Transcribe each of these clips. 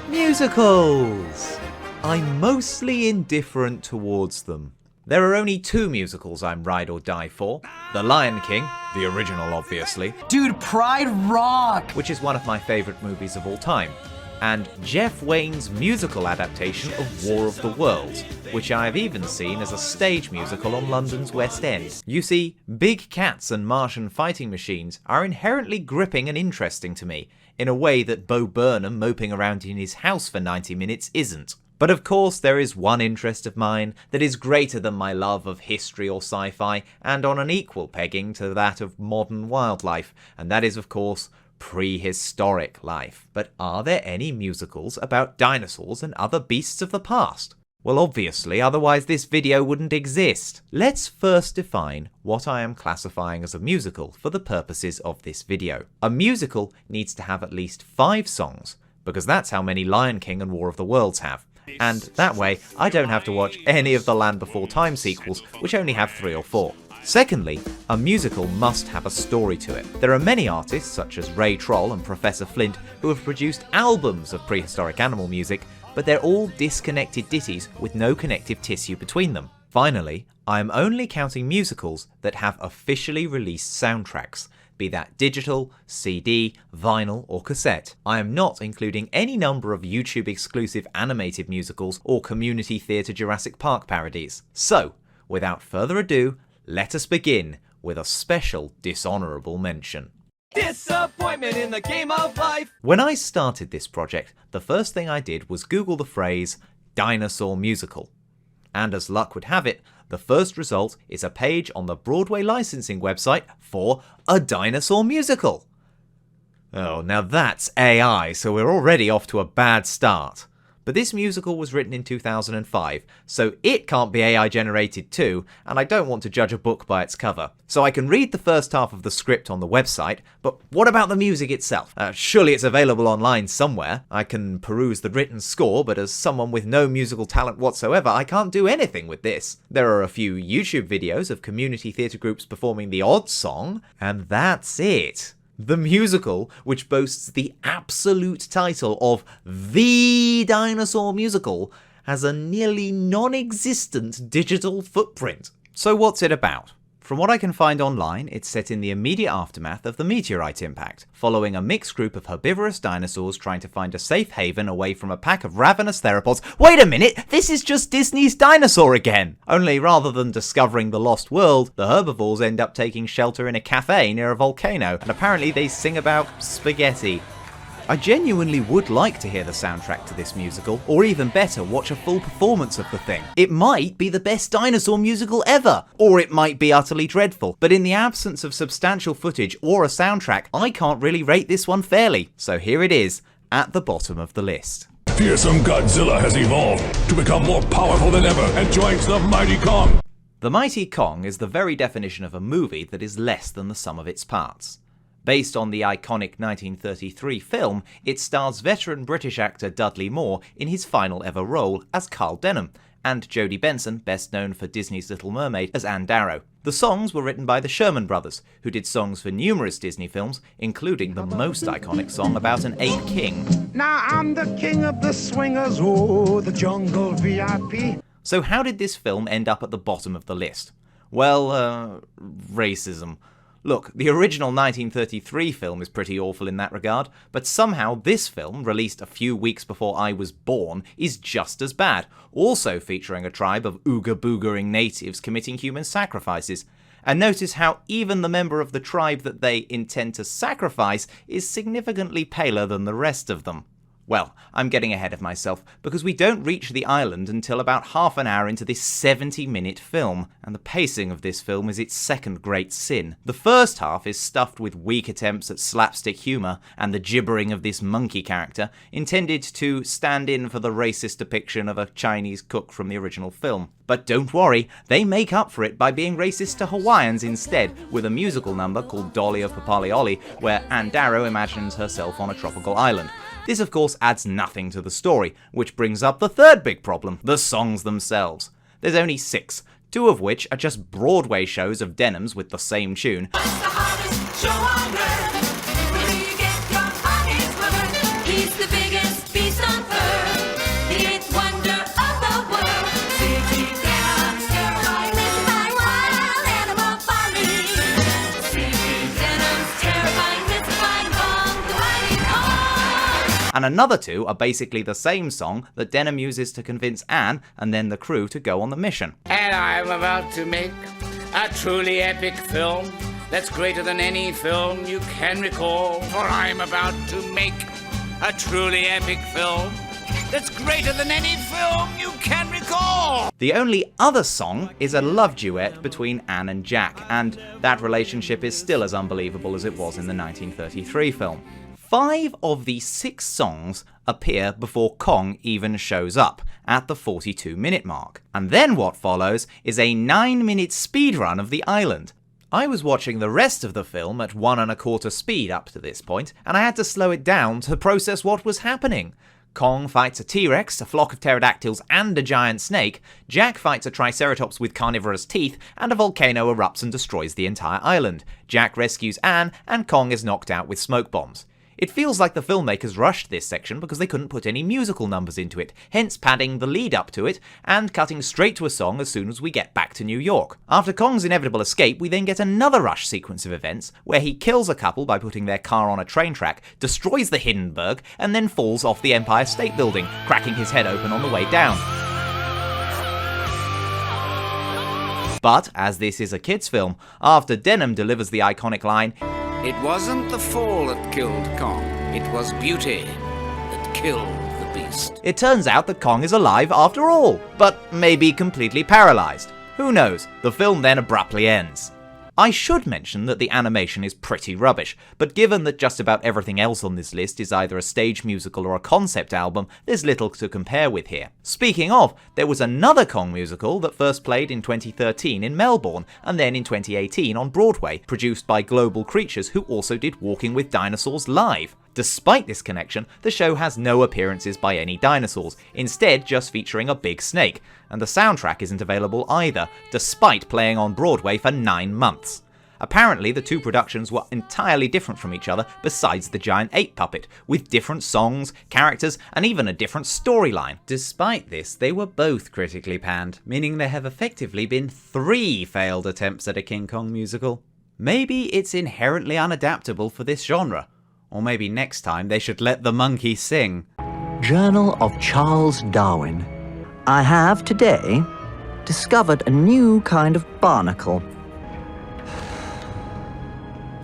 Musicals! I'm mostly indifferent towards them. There are only two musicals I'm ride or die for. The Lion King, the original obviously. Dude, Pride rock! Which is one of my favourite movies of all time. And Jeff Wayne's musical adaptation of War of the Worlds, which I have even seen as a stage musical on London's West End. You see, big cats and Martian fighting machines are inherently gripping and interesting to me, in a way that Bo Burnham moping around in his house for 90 minutes isn't. But of course there is one interest of mine that is greater than my love of history or sci-fi, and on an equal pegging to that of modern wildlife, and that is of course prehistoric life. But are there any musicals about dinosaurs and other beasts of the past? Well, obviously, otherwise this video wouldn't exist. Let's first define what I am classifying as a musical for the purposes of this video. A musical needs to have at least 5 songs, because that's how many Lion King and War of the Worlds have. And that way, I don't have to watch any of the Land Before Time sequels, which only have 3 or 4. Secondly, a musical must have a story to it. There are many artists, such as Ray Troll and Professor Flint, who have produced albums of prehistoric animal music, but they're all disconnected ditties with no connective tissue between them. Finally, I am only counting musicals that have officially released soundtracks, be that digital, CD, vinyl or cassette. I am not including any number of YouTube exclusive animated musicals or community theatre Jurassic Park parodies. So, without further ado, let us begin with a special dishonourable mention. Disappointment in the game of life! When I started this project, the first thing I did was Google the phrase Dinosaur Musical. And as luck would have it, the first result is a page on the Broadway licensing website for a dinosaur musical. Oh, now that's AI, so we're already off to a bad start. But this musical was written in 2005, so it can't be AI generated too, and I don't want to judge a book by its cover. So I can read the first half of the script on the website, but what about the music itself? Surely it's available online somewhere. I can peruse the written score, but as someone with no musical talent whatsoever, I can't do anything with this. There are a few YouTube videos of community theatre groups performing the odd song, and that's it. The musical, which boasts the absolute title of The Dinosaur Musical, has a nearly non-existent digital footprint. So what's it about? From what I can find online, it's set in the immediate aftermath of the meteorite impact, following a mixed group of herbivorous dinosaurs trying to find a safe haven away from a pack of ravenous theropods. Wait a minute, this is just Disney's Dinosaur again! Only rather than discovering the lost world, the herbivores end up taking shelter in a cafe near a volcano, and apparently they sing about spaghetti. I genuinely would like to hear the soundtrack to this musical, or even better, watch a full performance of the thing. It might be the best dinosaur musical ever, or it might be utterly dreadful, but in the absence of substantial footage or a soundtrack, I can't really rate this one fairly. So here it is, at the bottom of the list. Fearsome Godzilla has evolved to become more powerful than ever and joins the mighty Kong. The Mighty Kong is the very definition of a movie that is less than the sum of its parts. Based on the iconic 1933 film, it stars veteran British actor Dudley Moore in his final ever role as Carl Denham, and Jodie Benson, best known for Disney's Little Mermaid, as Anne Darrow. The songs were written by the Sherman Brothers, who did songs for numerous Disney films, including the most iconic song about an ape king. Now I'm the king of the swingers, oh, the jungle VIP. So how did this film end up at the bottom of the list? Well, racism. Look, the original 1933 film is pretty awful in that regard, but somehow this film, released a few weeks before I was born, is just as bad, also featuring a tribe of ooga-boogering natives committing human sacrifices. And notice how even the member of the tribe that they intend to sacrifice is significantly paler than the rest of them. Well, I'm getting ahead of myself, because we don't reach the island until about half an hour into this 70-minute film, and the pacing of this film is its second great sin. The first half is stuffed with weak attempts at slapstick humour and the gibbering of this monkey character, intended to stand in for the racist depiction of a Chinese cook from the original film. But don't worry, they make up for it by being racist to Hawaiians instead, with a musical number called Dolly of Papalioli, where Anne Darrow imagines herself on a tropical island. This of course adds nothing to the story, which brings up the third big problem, the songs themselves. There's only 6, 2 of which are just Broadway shows of Denham's with the same tune. What's the hardest show on earth? Where do you get your honey's word? He's the biggest beast on earth. and another 2 are basically the same song that Denham uses to convince Anne and then the crew to go on the mission. And I'm about to make a truly epic film that's greater than any film you can recall. For I'm about to make a truly epic film that's greater than any film you can recall. The only other song is a love duet between Anne and Jack, and that relationship is still as unbelievable as it was in the 1933 film. 5 of the 6 songs appear before Kong even shows up, at the 42-minute mark. And then what follows is a 9-minute speedrun of the island. I was watching the rest of the film at 1 1/4 speed up to this point, and I had to slow it down to process what was happening. Kong fights a T-Rex, a flock of pterodactyls, and a giant snake. Jack fights a Triceratops with carnivorous teeth, and a volcano erupts and destroys the entire island. Jack rescues Anne, and Kong is knocked out with smoke bombs. It feels like the filmmakers rushed this section because they couldn't put any musical numbers into it, hence padding the lead up to it and cutting straight to a song as soon as we get back to New York. After Kong's inevitable escape, we then get another rush sequence of events where he kills a couple by putting their car on a train track, destroys the Hindenburg, and then falls off the Empire State Building, cracking his head open on the way down. But, as this is a kids' film, after Denham delivers the iconic line, It wasn't the fall that killed Kong. It was beauty that killed the beast. it turns out that Kong is alive after all, but maybe completely paralysed. Who knows? The film then abruptly ends. I should mention that the animation is pretty rubbish, but given that just about everything else on this list is either a stage musical or a concept album, there's little to compare with here. Speaking of, there was another Kong musical that first played in 2013 in Melbourne, and then in 2018 on Broadway, produced by Global Creatures, who also did Walking with Dinosaurs live. Despite this connection, the show has no appearances by any dinosaurs, instead just featuring a big snake, and the soundtrack isn't available either, despite playing on Broadway for 9 months. Apparently, the 2 productions were entirely different from each other besides the giant ape puppet, with different songs, characters, and even a different storyline. Despite this, they were both critically panned, meaning there have effectively been 3 failed attempts at a King Kong musical. Maybe it's inherently unadaptable for this genre. Or maybe next time they should let the monkey sing. Journal of Charles Darwin. I have today discovered a new kind of barnacle.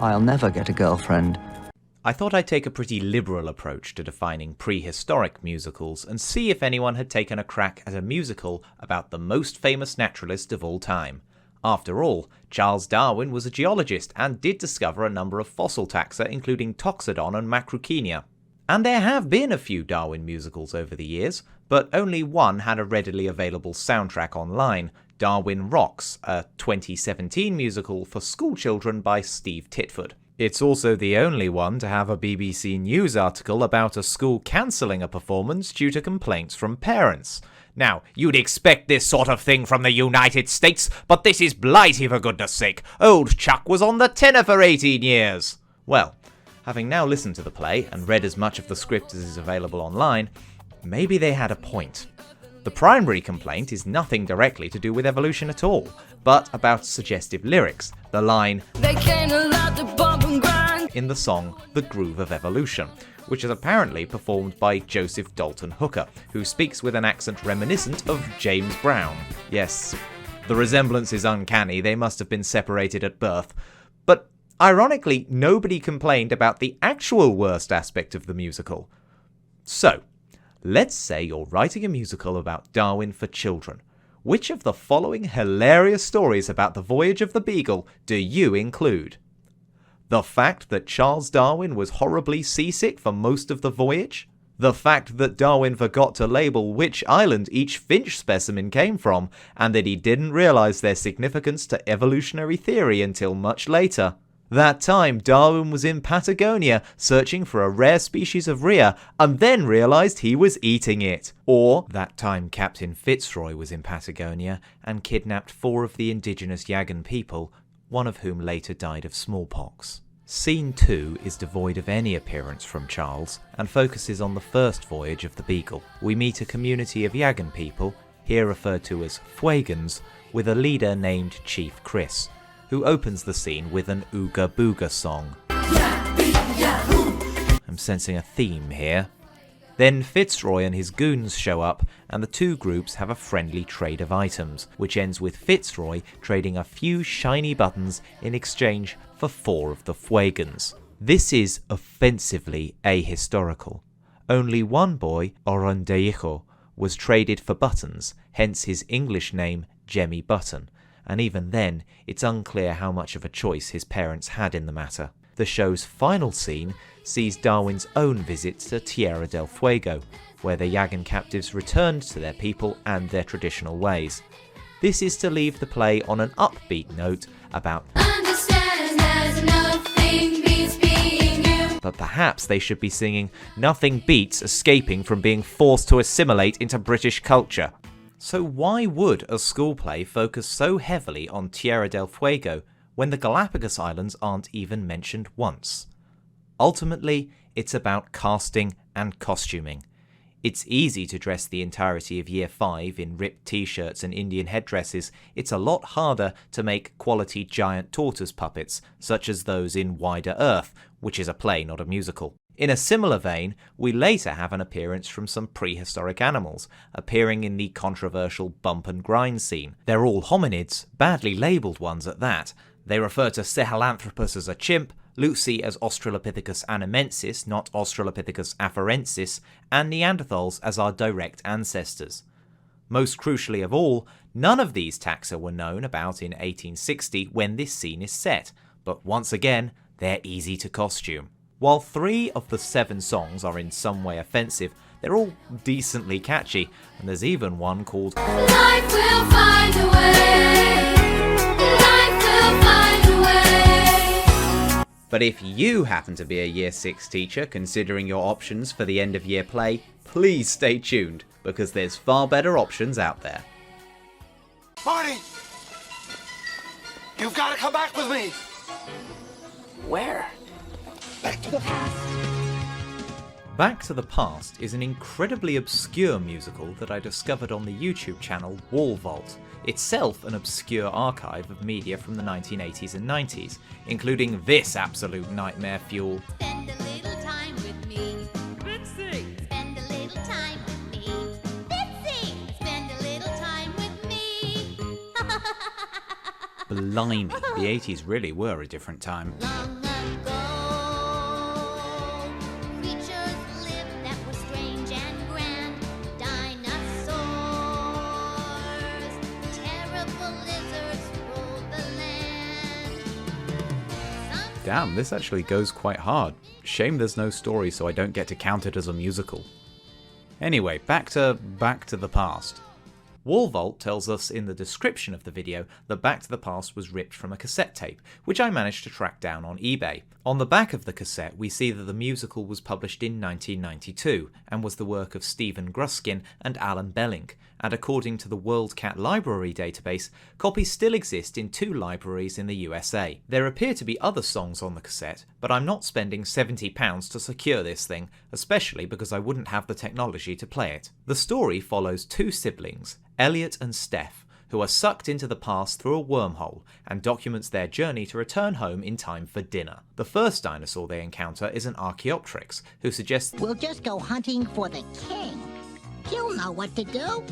I'll never get a girlfriend. I thought I'd take a pretty liberal approach to defining prehistoric musicals and see if anyone had taken a crack at a musical about the most famous naturalist of all time. After all, Charles Darwin was a geologist and did discover a number of fossil taxa, including Toxodon and Macrauchenia. And there have been a few Darwin musicals over the years, but only one had a readily available soundtrack online, Darwin Rocks, a 2017 musical for schoolchildren by Steve Titford. It's also the only one to have a BBC News article about a school cancelling a performance due to complaints from parents. Now, you'd expect this sort of thing from the United States, but this is Blighty for goodness sake. Old Chuck was on the tenor for 18 years. Well, having now listened to the play and read as much of the script as is available online, maybe they had a point. The primary complaint is nothing directly to do with evolution at all, but about suggestive lyrics, the line, They can't allow the bump and grind. in the song The Groove of Evolution, which is apparently performed by Joseph Dalton Hooker, who speaks with an accent reminiscent of James Brown. Yes, the resemblance is uncanny, they must have been separated at birth. But ironically, nobody complained about the actual worst aspect of the musical. So, let's say you're writing a musical about Darwin for children. Which of the following hilarious stories about the voyage of the Beagle do you include? The fact that Charles Darwin was horribly seasick for most of the voyage? The fact that Darwin forgot to label which island each finch specimen came from, and that he didn't realise their significance to evolutionary theory until much later? That time Darwin was in Patagonia searching for a rare species of rhea and then realised he was eating it. Or that time Captain Fitzroy was in Patagonia and kidnapped 4 of the indigenous Yagan people, one of whom later died of smallpox. Scene 2 is devoid of any appearance from Charles and focuses on the first voyage of the Beagle. We meet a community of Yagan people, here referred to as Fuegans, with a leader named Chief Chris, who opens the scene with an Ooga Booga song. I'm sensing a theme here. Then Fitzroy and his goons show up, and the two groups have a friendly trade of items, which ends with Fitzroy trading a few shiny buttons in exchange for 4 of the Fuegans. This is offensively ahistorical. Only one boy, Orondehijo, was traded for buttons, hence his English name Jemmy Button, and even then it's unclear how much of a choice his parents had in the matter. The show's final scene sees Darwin's own visit to Tierra del Fuego, where the Yagan captives returned to their people and their traditional ways. This is to leave the play on an upbeat note about but perhaps they should be singing "Nothing beats escaping from being forced to assimilate into British culture." So why would a school play focus so heavily on Tierra del Fuego when the Galapagos Islands aren't even mentioned once? Ultimately, it's about casting and costuming. It's easy to dress the entirety of Year 5 in ripped t-shirts and Indian headdresses. It's a lot harder to make quality giant tortoise puppets, such as those in Wider Earth, which is a play, not a musical. In a similar vein, we later have an appearance from some prehistoric animals, appearing in the controversial bump and grind scene. They're all hominids, badly labelled ones at that. They refer to Sahelanthropus as a chimp, Lucy as Australopithecus animensis, not Australopithecus afarensis, and Neanderthals as our direct ancestors. Most crucially of all, none of these taxa were known about in 1860 when this scene is set, but once again, they're easy to costume. While 3 of the 7 songs are in some way offensive, they're all decently catchy, and there's even one called Life Will Find a Way. Life will find a way. But if you happen to be a Year 6 teacher considering your options for the end of year play, please stay tuned, because there's far better options out there. Marty! You've got to come back with me! Where? Back to the past. Back to the Past is an incredibly obscure musical that I discovered on the YouTube channel Wall Vault, itself an obscure archive of media from the 1980s and 90s, including this absolute nightmare fuel. Spend a little time with me. Fitzy! Spend a little time with me. Fitzy! Spend a little time with me. Blimey, the 80s really were a different time. Long ago, creatures lived that were strange and grand. Dinosaurs, terrible lizards ruled the land. Damn, this actually goes quite hard. Shame there's no story so I don't get to count it as a musical. Anyway, back to the Past. Wall Vault tells us in the description of the video that Back to the Past was ripped from a cassette tape, which I managed to track down on eBay. On the back of the cassette we see that the musical was published in 1992 and was the work of Stephen Gruskin and Alan Belling, and according to the World Cat Library database, copies still exist in 2 libraries in the USA. There appear to be other songs on the cassette, but I'm not spending £70 to secure this thing, especially because I wouldn't have the technology to play it. The story follows 2 siblings, Elliot and Steph, who are sucked into the past through a wormhole and documents their journey to return home in time for dinner. The first dinosaur they encounter is an Archaeopteryx, who suggests We'll just go hunting for the king. He'll know what to do.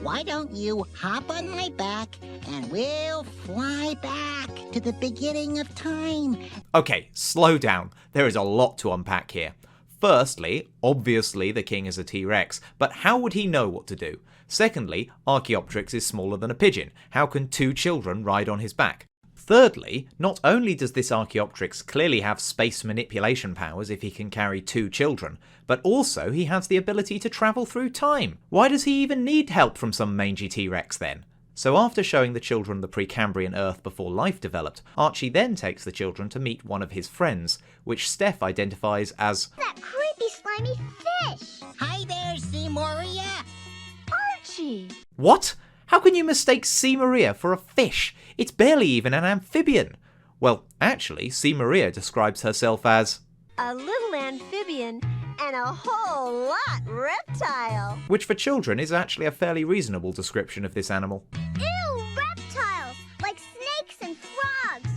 Why don't you hop on my back and we'll fly back to the beginning of time. Okay, slow down. There is a lot to unpack here. Firstly, obviously the king is a T-Rex, but how would he know what to do? Secondly, Archaeopteryx is smaller than a pigeon. How can 2 children ride on his back? Thirdly, not only does this Archaeopteryx clearly have space manipulation powers if he can carry 2 children, but also he has the ability to travel through time. Why does he even need help from some mangy T-Rex then? So after showing the children the Precambrian Earth before life developed, Archie then takes the children to meet one of his friends, which Steph identifies as That creepy slimy fish! Hi there, Seymoria. Archie! What? How can you mistake C. Maria for a fish? It's barely even an amphibian. Well, actually, C. Maria describes herself as A little amphibian and a whole lot reptile. which for children is actually a fairly reasonable description of this animal. Ew, reptiles! Like snakes and frogs!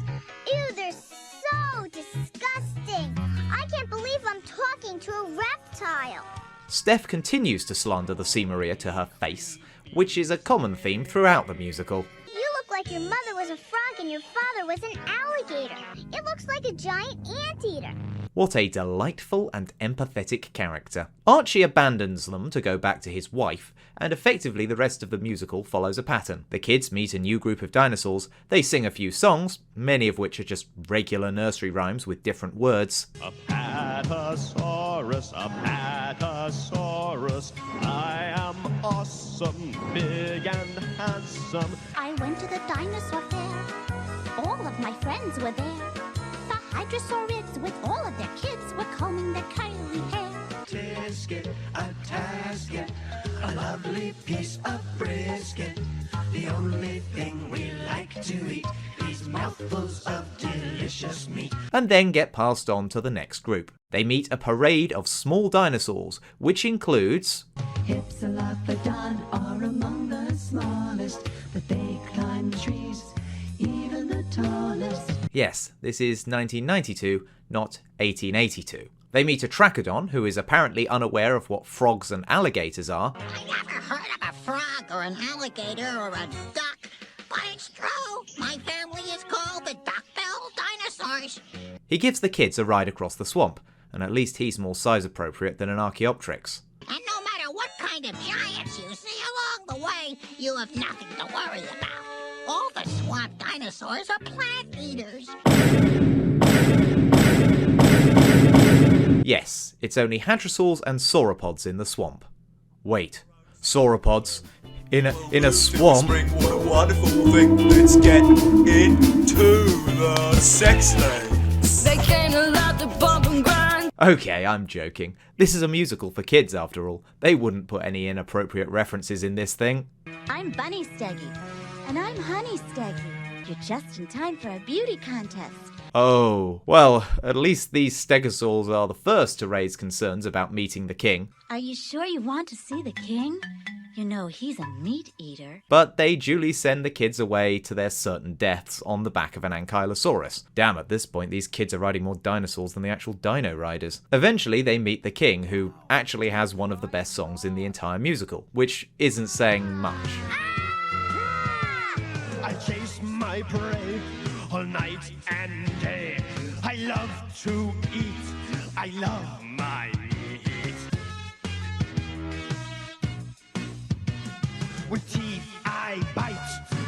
Ew, they're so disgusting! I can't believe I'm talking to a reptile! Steph continues to slander the Sea Maria to her face, which is a common theme throughout the musical. You look like your mother was a frog and your father was an alligator. It looks like a giant anteater. What a delightful and empathetic character. Archie abandons them to go back to his wife, and effectively the rest of the musical follows a pattern. The kids meet a new group of dinosaurs, they sing a few songs, many of which are just regular nursery rhymes with different words. Apatosaurus, I am awesome, big and handsome. I went to the dinosaur fair. All of my friends were there. The hadrosaurids with all of their kids were combing their curly hair. Tisket, a tasket, a lovely piece of brisket. The only thing we like to eat, these mouthfuls of delicious meat. And then get passed on to the next group. They meet a parade of small dinosaurs, which includes Hypsilophodon are among the smallest, but they climb the trees, even the tallest. Yes, this is 1992, not 1882. They meet a Trachodon, who is apparently unaware of what frogs and alligators are. I never heard of a frog or an alligator or a duck, but it's true. My family is called the duck-billed dinosaurs. He gives the kids a ride across the swamp, and at least he's more size appropriate than an Archaeopteryx. And no matter what kind of giants you see along the way, you have nothing to worry about. All the swamp dinosaurs are plant eaters. Yes, it's only hadrosaurs and sauropods in the swamp. Wait, sauropods? In a swamp? What a wonderful thing. Let's get into the sex lanes. They can't allow the bump and grind. Okay, I'm joking. This is a musical for kids after all. They wouldn't put any inappropriate references in this thing. I'm Bunny Steggy. And I'm Honey Steggy. You're just in time for a beauty contest. Oh, well, at least these stegosaurs are the first to raise concerns about meeting the king. Are you sure you want to see the king? You know he's a meat eater. But they duly send the kids away to their certain deaths on the back of an ankylosaurus. Damn, at this point these kids are riding more dinosaurs than the actual dino riders. Eventually they meet the king, who actually has one of the best songs in the entire musical, which isn't saying much. I chase my prey all night and day. I love to eat. I love my meat. With teeth I bite.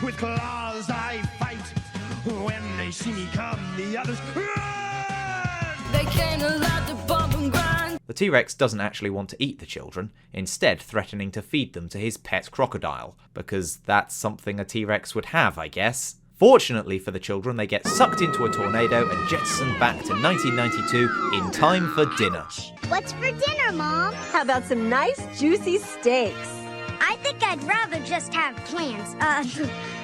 With claws I fight. When they see me come, the others run! They can't allow the bump and grind. The T-Rex doesn't actually want to eat the children, instead threatening to feed them to his pet crocodile, because that's something a T-Rex would have, I guess. Fortunately for the children, they get sucked into a tornado and jettisoned back to 1992 in time for dinner. What's for dinner, Mom? How about some nice, juicy steaks? I think I'd rather just have plants.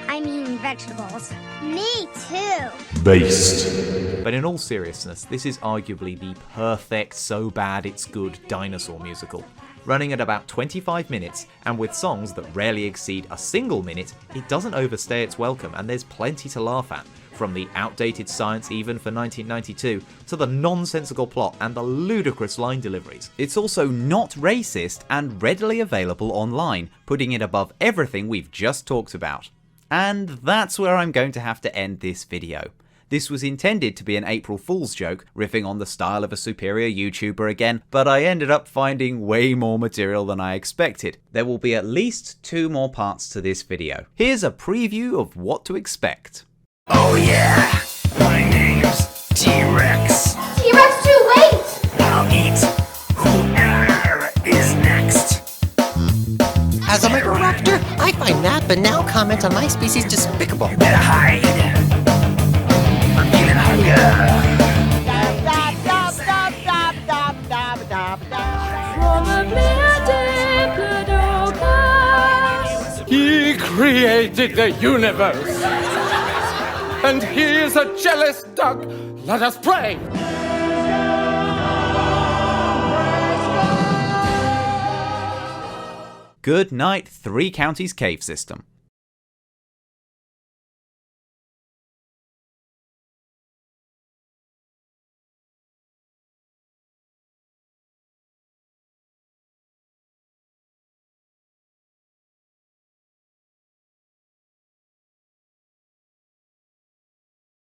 I mean vegetables. Me too. Based. But in all seriousness, this is arguably the perfect so bad it's good dinosaur musical. Running at about 25 minutes, and with songs that rarely exceed a single minute, it doesn't overstay its welcome and there's plenty to laugh at. From the outdated science even for 1992, to the nonsensical plot and the ludicrous line deliveries. It's also not racist and readily available online, putting it above everything we've just talked about. And that's where I'm going to have to end this video. This was intended to be an April Fool's joke, riffing on the style of a superior YouTuber again, but I ended up finding way more material than I expected. There will be at least 2 more parts to this video. Here's a preview of what to expect. Oh yeah, my name's T-Rex. T-Rex, too late! I'll eat whoever is next. As a Microraptor, I find that, but now comment on my species despicable. You better hide. I'm feeling hunger. Probably a diplodocus. He created the universe. And he is a jealous duck. Let us pray. Good night, Three Counties Cave System.